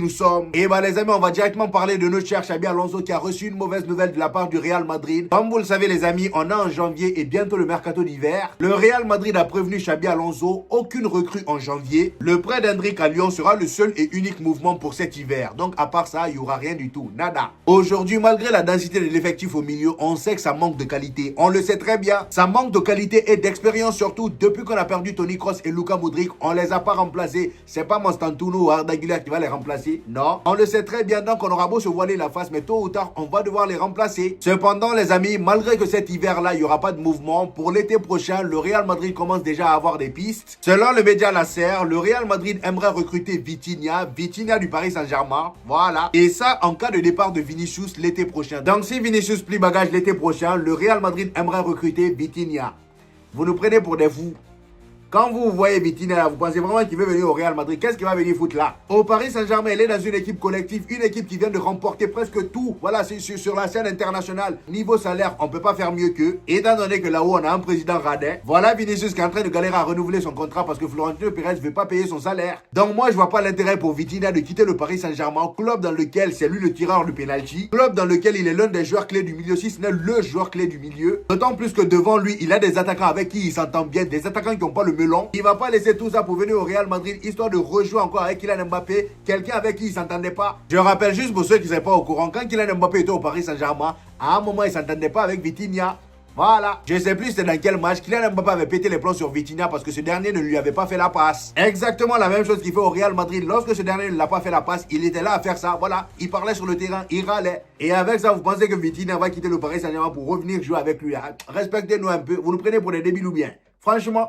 nous sommes. Et bah les amis, on va directement parler de notre cher Xabi Alonso qui a reçu une mauvaise nouvelle de la part du Real Madrid. Comme vous le savez les amis, on est en janvier et bientôt le mercato d'hiver. Le Real Madrid a prévenu Xabi Alonso, aucune recrue en janvier. Le prêt d'Hendrick à Lyon sera le seul et unique mouvement pour cet hiver. Donc à part ça, il n'y aura rien du tout, nada. Aujourd'hui, malgré la densité de l'effectif au milieu, on sait que ça manque de qualité. On le sait très bien. Ça manque de qualité et d'expérience surtout. Depuis qu'on a perdu Toni Kroos et Luka Modric, on les a pas remplacés. C'est pas Constantino ou Arda Güler qui va les remplacer. Non. On le sait très bien, donc on aura beau se voiler la face, mais tôt ou tard, on va devoir les remplacer. Cependant, les amis, malgré que cet hiver-là, il n'y aura pas de mouvement, pour l'été prochain, le Real Madrid commence déjà à avoir des pistes. Selon le média Lasser, le Real Madrid aimerait recruter Vitinha du Paris Saint-Germain. Voilà. Et ça, en cas de départ de Vinicius l'été prochain. Donc, si Vinicius plie bagage l'été prochain, le Real Madrid aimerait recruter Vitinha. Vous nous prenez pour des fous. Quand vous voyez Vitinha, vous pensez vraiment qu'il veut venir au Real Madrid? Qu'est-ce qu'il va venir foutre là? Au Paris Saint-Germain, il est dans une équipe collective, une équipe qui vient de remporter presque tout. Voilà, c'est sur la scène internationale. Niveau salaire, on ne peut pas faire mieux qu'eux. Étant donné que là-haut, on a un président radin. Voilà Vinicius qui est en train de galérer à renouveler son contrat parce que Florentino Pérez ne veut pas payer son salaire. Donc moi, je vois pas l'intérêt pour Vitinha de quitter le Paris Saint-Germain, club dans lequel c'est lui le tireur de penalty, club dans lequel il est l'un des joueurs clés du milieu, si ce n'est le joueur clé du milieu. D'autant plus que devant lui, il a des attaquants avec qui il s'entend bien, des attaquants qui n'ont pas le melon. Il va pas laisser tout ça pour venir au Real Madrid, histoire de rejouer encore avec Kylian Mbappé, quelqu'un avec qui il ne s'entendait pas. Je rappelle juste pour ceux qui ne sont pas au courant, quand Kylian Mbappé était au Paris Saint-Germain, à un moment il ne s'entendait pas avec Vitinha. Voilà. Je ne sais plus c'est dans quel match Kylian Mbappé avait pété les plombs sur Vitinha parce que ce dernier ne lui avait pas fait la passe. Exactement la même chose qu'il fait au Real Madrid. Lorsque ce dernier ne l'a pas fait la passe, il était là à faire ça. Voilà. Il parlait sur le terrain, il râlait. Et avec ça, vous pensez que Vitinha va quitter le Paris Saint-Germain pour revenir jouer avec lui? Respectez-nous un peu. Vous nous prenez pour des débiles ou bien? Franchement.